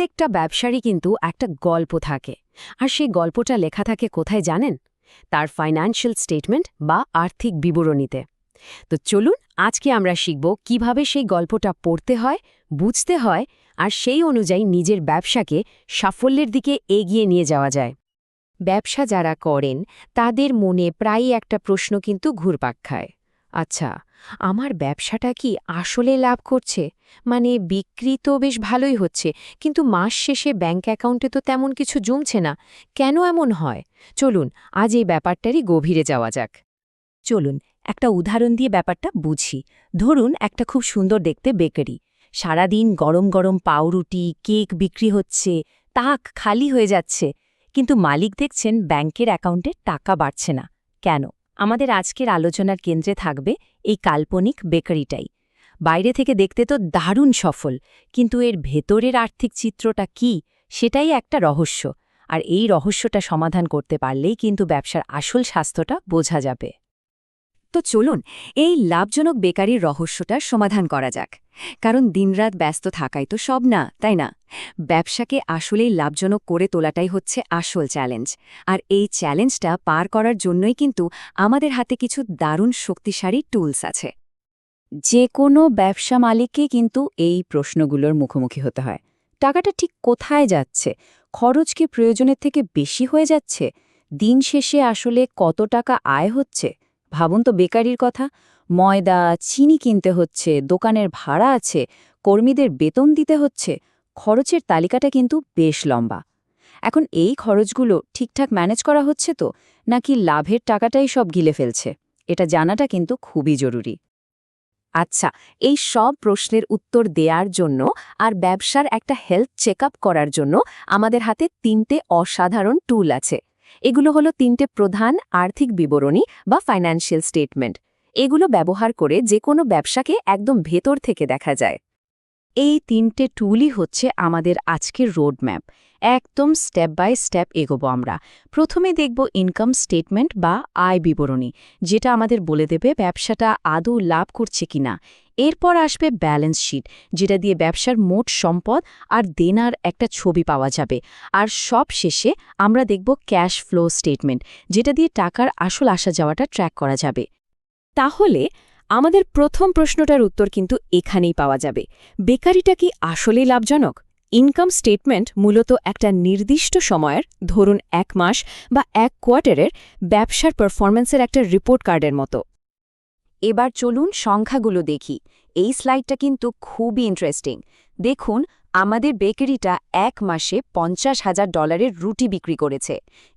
প্রত্যেকটা ব্যবসারই কিন্তু একটা গল্প থাকে, আর সেই গল্পটা লেখা থাকে কোথায় জানেন? তার ফাইন্যান্সিয়াল স্টেটমেন্ট বা আর্থিক বিবরণীতে। তো চলুন আজকে আমরা শিখব কিভাবে সেই গল্পটা পড়তে হয়, বুঝতে হয়, আর সেই অনুযায়ী নিজের ব্যবসাকে সাফল্যের দিকে এগিয়ে নিয়ে যাওয়া যায়। ব্যবসা যারা করেন তাদের মনে প্রায়ই একটা প্রশ্ন কিন্তু ঘুরপাক খায়। আচ্ছা, আমার ব্যবসাটা কি আসলে লাভ করছে? মানে বিক্রি তো বেশ ভালোই হচ্ছে, কিন্তু মাস শেষে ব্যাংক অ্যাকাউন্টে তো তেমন কিছু জমছে না। কেন এমন হয়? চলুন আজ এই ব্যাপারটারই গভীরে যাওয়া যাক। চলুন একটা উদাহরণ দিয়ে ব্যাপারটা বুঝি। ধরুন একটা খুব সুন্দর দেখতে বেকারি, সারাদিন গরম গরম পাউরুটি কেক বিক্রি হচ্ছে, তাক খালি হয়ে যাচ্ছে, কিন্তু মালিক দেখছেন ব্যাংকের অ্যাকাউন্টে টাকা বাড়ছে না। কেন? আমাদের আজকের আলোচনার কেন্দ্রে থাকবে এই কাল্পনিক বেকারিটাই। বাইরে থেকে দেখতে তো দারুণ সফল, কিন্তু এর ভেতরের আর্থিক চিত্রটা কি, সেটাই একটা রহস্য। আর এই রহস্যটা সমাধান করতে পারলেই কিন্তু ব্যবসার আসল স্বাস্থ্যটা বোঝা যাবে। তো চলুন এই লাভজনক বেকারির রহস্যটার সমাধান করা যাক। কারণ দিনরাত ব্যস্ত থাকাই তো সব না, তাই না? ব্যবসাকে আসলেই লাভজনক করে তোলাটাই হচ্ছে আসল চ্যালেঞ্জ। আর এই চ্যালেঞ্জটা পার করার জন্যই কিন্তু আমাদের হাতে কিছু দারুণ শক্তিশালী টুলস আছে। যে কোনো ব্যবসা মালিককে কিন্তু এই প্রশ্নগুলোর মুখোমুখি হতে হয়। টাকাটা ঠিক কোথায় যাচ্ছে? খরচ কি প্রয়োজনের থেকে বেশি হয়ে যাচ্ছে? দিন শেষে আসলে কত টাকা আয় হচ্ছে? ভাবুন তো বেকারির কথা। ময়দা, চিনি কিনতে হচ্ছে, দোকানের ভাড়া আছে, কর্মীদের বেতন দিতে হচ্ছে। খরচের তালিকাটা কিন্তু বেশ লম্বা। এখন এই খরচগুলো ঠিকঠাক ম্যানেজ করা হচ্ছে তো, নাকি লাভের টাকাটাই সব গিলে ফেলছে? এটা জানাটা কিন্তু খুবই জরুরি। আচ্ছা, এই সব প্রশ্নের উত্তর দেওয়ার জন্য আর ব্যবসার একটা হেলথ চেকআপ করার জন্য আমাদের হাতে 3টে অসাধারণ টুল আছে। এগুলো হলো 3টে প্রধান আর্থিক বিবরণী বা ফাইন্যান্সিয়াল স্টেটমেন্ট। এগুলো ব্যবহার করে যে কোনো ব্যবসাকে একদম ভেতর থেকে দেখা যায়। এই 3টে টুলই হচ্ছে আমাদের আজকের রোডম্যাপ। একদম স্টেপ বাই স্টেপ এগোবো আমরা। প্রথমে দেখব ইনকাম স্টেটমেন্ট বা আয় বিবরণী, যেটা আমাদের বলে দেবে ব্যবসাটা আদৌ লাভ করছে কিনা। এরপর আসবে ব্যালেন্স শিট, যেটা দিয়ে ব্যবসার মোট সম্পদ আর দেনার একটা ছবি পাওয়া যাবে। আর সব শেষে আমরা দেখব ক্যাশ ফ্লো স্টেটমেন্ট, যেটা দিয়ে টাকার আসল আসা যাওয়াটা ট্র্যাক করা যাবে। তাহলে আমাদের প্রথম প্রশ্নটার উত্তর কিন্তু এখানেই পাওয়া যাবে। বেকারিটা কি আসলেই লাভজনক? ইনকাম স্টেটমেন্ট মূলত একটা নির্দিষ্ট সময়ের, ধরুন 1 মাস বা 1 কোয়ার্টারের ব্যবসার পারফরম্যান্সের একটা রিপোর্ট কার্ডের মতো। এবার চলুন সংখ্যাগুলো দেখি। এই স্লাইডটা কিন্তু খুবই ইন্টারেস্টিং। দেখুন, আমাদের বেকারিটা 1 মাসে $50,000 রুটি বিক্রি করেছে।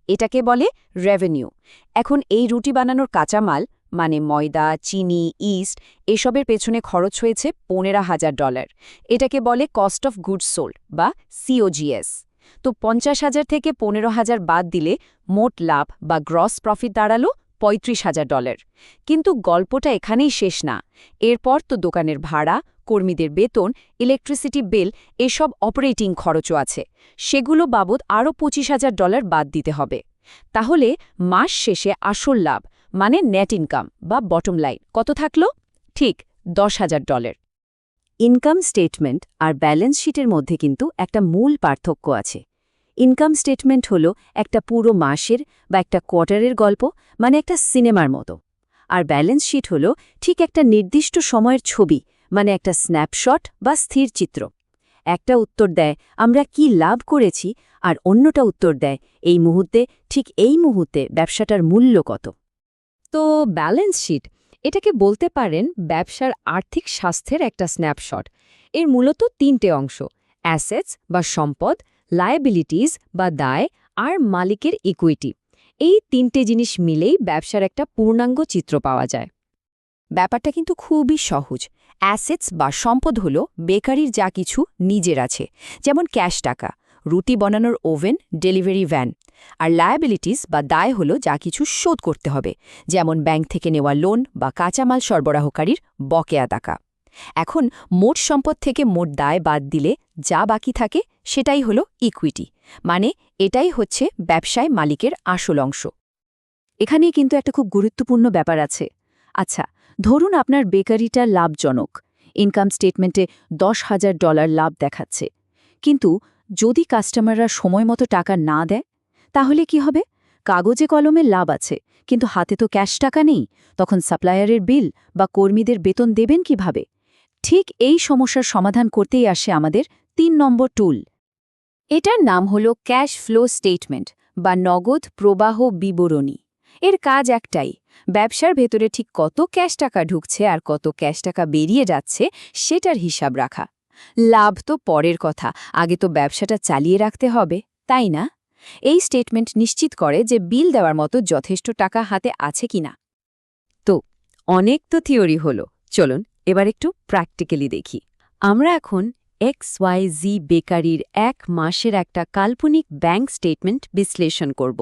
এটাকে বলে রেভিনিউ। এখন এই রুটি বানানোর কাঁচামাল মানে ময়দা, চিনি, ইস্ট এসবের পেছনে খরচ হয়েছে $15,000। এটাকে বলে কস্ট অফ গুডস সোল্ড বা সিওজিএস। তো 50,000 থেকে 15,000 বাদ দিলে মোট লাভ বা গ্রস প্রফিট দাঁড়ালো $35,000। কিন্তু গল্পটা এখানেই শেষ না। এরপর তো দোকানের ভাড়া, কর্মীদের বেতন, ইলেকট্রিসিটি বিল এসব অপারেটিং খরচও আছে। সেগুলো বাবদ আরও $25,000 বাদ দিতে হবে। তাহলে মাস শেষে আসল লাভ মানে নেট ইনকাম বা বটম লাইন কত থাকলো? ঠিক $10,000। ইনকাম স্টেটমেন্ট আর ব্যালেন্স শিটের মধ্যে কিন্তু একটা মূল পার্থক্য আছে। ইনকাম স্টেটমেন্ট হলো একটা পুরো মাসের বা একটা কোয়ার্টারের গল্প, মানে একটা সিনেমার মতো। আর ব্যালেন্স শিট হলো ঠিক একটা নির্দিষ্ট সময়ের ছবি, মানে একটা স্ন্যাপশট বা স্থির চিত্র। একটা উত্তর দেয় আমরা কি লাভ করেছি, আর অন্যটা উত্তর দেয় এই মুহূর্তে, ঠিক এই মুহূর্তে ব্যবসাটার মূল্য কত। তো ব্যালেন্স শিট এটাকে বলতে পারেন ব্যবসার আর্থিক স্বাস্থ্যের একটা স্ন্যাপশট। এর মূলত 3টে অংশ: অ্যাসেটস বা সম্পদ, লায়াবিলিটিস বা দায়, আর মালিকের ইকুইটি। এই 3টে জিনিস মিলেই ব্যবসার একটা পূর্ণাঙ্গ চিত্র পাওয়া যায়। ব্যাপারটা কিন্তু খুবই সহজ। অ্যাসেটস বা সম্পদ হলো বেকারির যা কিছু নিজের আছে, যেমন ক্যাশ টাকা, রুটি বানানোর ওভেন, ডেলিভারি ভ্যান। আর লায়াবিলিটিস বা দায় হলো যা কিছু শোধ করতে হবে, যেমন ব্যাংক থেকে নেওয়া লোন বা কাঁচামাল সরবরাহকারীর বকেয়া টাকা। এখন মোট সম্পদ থেকে মোট দায় বাদ দিলে যা বাকি থাকে সেটাই হলো ইকুইটি, মানে এটাই হচ্ছে ব্যবসায় মালিকের আসল অংশ। এখানেই কিন্তু একটা খুব গুরুত্বপূর্ণ ব্যাপার আছে। আচ্ছা, ধরুন আপনার বেকারিটা লাভজনক। ইনকাম স্টেটমেন্টে $10,000 লাভ দেখাচ্ছে। কিন্তু যদি কাস্টমাররা সময় মতো টাকা না দেয় তাহলে কি হবে? কাগজে কলমে লাভ আছে, কিন্তু হাতে তো ক্যাশ টাকা নেই। তখন সাপ্লায়ারের বিল বা কর্মীদের বেতন দেবেন কিভাবে? ঠিক এই সমস্যার সমাধান করতেই আসে আমাদের ৩ নম্বর টুল। এটার নাম হলো ক্যাশ ফ্লো স্টেটমেন্ট বা নগদ প্রবাহ বিবরণী। এর কাজ একটাই, ব্যবসার ভেতরে ঠিক কত ক্যাশ টাকা ঢুকছে আর কত ক্যাশ টাকা বেরিয়ে যাচ্ছে সেটার হিসাব রাখা। লাভ তো পরের কথা, আগে তো ব্যবসাটা চালিয়ে রাখতে হবে, তাই না? এই স্টেটমেন্ট নিশ্চিত করে যে বিল দেওয়ার মতো যথেষ্ট টাকা হাতে আছে কিনা। তো অনেক তো থিওরি হলো, চলুন এবার একটু প্র্যাকটিক্যালি দেখি। আমরা এখন XYZ বেকারির ১ মাসের একটা কাল্পনিক ব্যাংক স্টেটমেন্ট বিশ্লেষণ করব।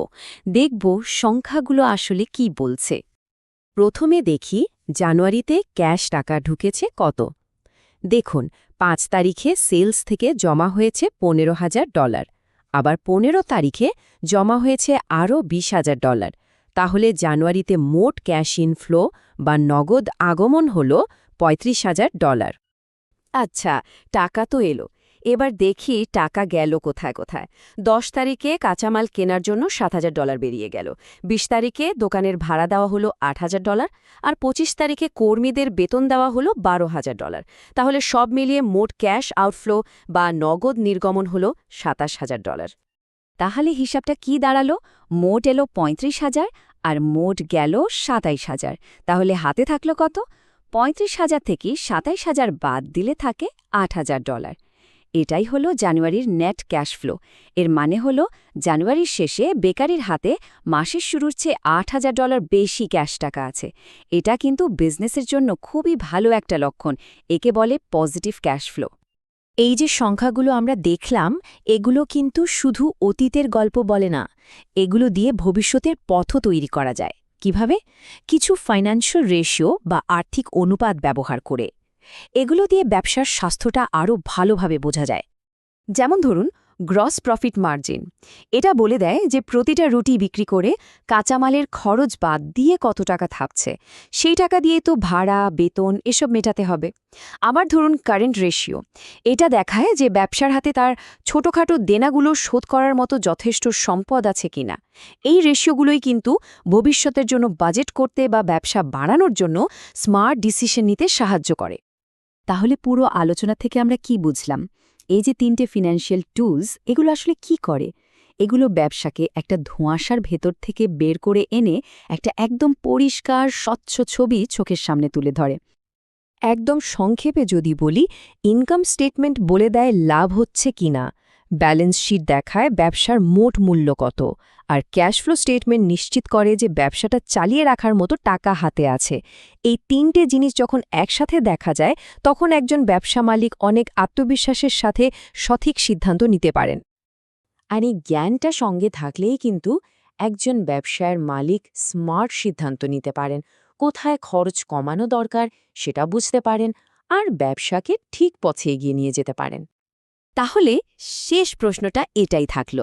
দেখব সংখ্যাগুলো আসলে কি বলছে। প্রথমে দেখি জানুয়ারিতে ক্যাশ টাকা ঢুকেছে কত। দেখুন ৫ তারিখে সেলস থেকে জমা হয়েছে $১৫,০০০, আবার ১৫ তারিখে জমা হয়েছে আরও $২০,০০০। তাহলে জানুয়ারিতে মোট ক্যাশ ইনফ্লো বা নগদ আগমন হল $৩৫,০০০। আচ্ছা, টাকা তো এলো, এবার দেখি টাকা গেল কোথায় কোথায়। ১০ তারিখে কাঁচামাল কেনার জন্য $৭,০০০ বেরিয়ে গেল, ২০ তারিখে দোকানের ভাড়া দেওয়া হলো $৮,০০০, আর ২৫ তারিখে কর্মীদের বেতন দেওয়া হলো $১২,০০০। তাহলে সব মিলিয়ে মোট ক্যাশ আউটফ্লো বা নগদ নির্গমন হলো $২৭,০০০। তাহলে হিসাবটা কি দাঁড়ালো? মোট এলো ৩৫,০০০ আর মোট গেল ২৭,০০০। তাহলে হাতে থাকলো কত? ৩৫,০০০ থেকে ২৭,০০০ বাদ দিলে থাকে $৮,০০০। এটাই হলো জানুয়ারির নেট ক্যাশ ফ্লো। এর মানে হলো জানুয়ারির শেষে বেকারির হাতে মাসের শুরুর চেয়ে $৮,০০০ বেশি ক্যাশ টাকা আছে। এটা কিন্তু বিজনেসের জন্য খুবই ভালো একটা লক্ষণ। একে বলে পজিটিভ ক্যাশ ফ্লো। এই যে সংখ্যাগুলো আমরা দেখলাম, এগুলো কিন্তু শুধু অতীতের গল্প বলে না, এগুলো দিয়ে ভবিষ্যতের পথও তৈরি করা যায়। কিভাবে? কিছু ফাইন্যান্সিয়াল রেশিও বা আর্থিক অনুপাত ব্যবহার করে। এগুলো দিয়ে ব্যবসার স্বাস্থ্যটা আরও ভালোভাবে বোঝা যায়। যেমন ধরুন গ্রস প্রফিট মার্জিন। এটা বলে দেয় যে প্রতিটা রুটি বিক্রি করে কাঁচামালের খরচ বাদ দিয়ে কত টাকা থাকছে, সেই টাকা দিয়ে তো ভাড়া, বেতন এসব মেটাতে হবে। আবার ধরুন কারেন্ট রেশিও। এটা দেখায় যে ব্যবসার হাতে তার ছোটখাটো দেনাগুলো শোধ করার মতো যথেষ্ট সম্পদ আছে কিনা। এই রেশিওগুলোই কিন্তু ভবিষ্যতের জন্য বাজেট করতে বা ব্যবসা বাড়ানোর জন্য স্মার্ট ডিসিশন নিতে সাহায্য করে। তাহলে পুরো আলোচনা থেকে আমরা কি বুঝলাম? এই যে ৩টে ফিন্যান্সিয়াল টুলস, এগুলো আসলে কি করে? এগুলো ব্যবসাকে একটা ধোঁয়াশার ভেতর থেকে বের করে এনে একটা একদম পরিষ্কার স্বচ্ছ ছবি চোখের সামনে তুলে ধরে। একদম সংক্ষেপে যদি বলি, ইনকাম স্টেটমেন্ট বলে দেয় লাভ হচ্ছে কিনা, ব্যালেন্স শিট দেখায় ব্যবসার মোট মূল্য কত, আর ক্যাশ ফ্লো স্টেটমেন্ট নিশ্চিত করে যে ব্যবসাটা চালিয়ে রাখার মতো টাকা হাতে আছে। এই ৩টে জিনিস যখন একসাথে দেখা যায়, তখন একজন ব্যবসা মালিক অনেক আত্মবিশ্বাসের সাথে সঠিক সিদ্ধান্ত নিতে পারেন। আর এই জ্ঞানটা সঙ্গে থাকলেই কিন্তু একজন ব্যবসায়ের মালিক স্মার্ট সিদ্ধান্ত নিতে পারেন, কোথায় খরচ কমানো দরকার সেটা বুঝতে পারেন, আর ব্যবসাকে ঠিক পথে এগিয়ে নিয়ে যেতে পারেন। তাহলে শেষ প্রশ্নটা এটাই থাকল,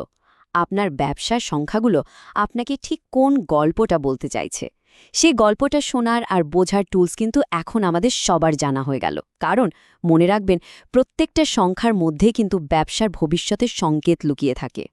আপনার ব্যবসার সংখ্যাগুলো আপনাকে ঠিক কোন গল্পটা বলতে চাইছে? সেই গল্পটা শোনার আর বোঝার টুলস কিন্তু এখন আমাদের সবার জানা হয়ে গেল। কারণ মনে রাখবেন, প্রত্যেকটা সংখ্যার মধ্যে কিন্তু ব্যবসার ভবিষ্যতের সংকেত লুকিয়ে থাকে।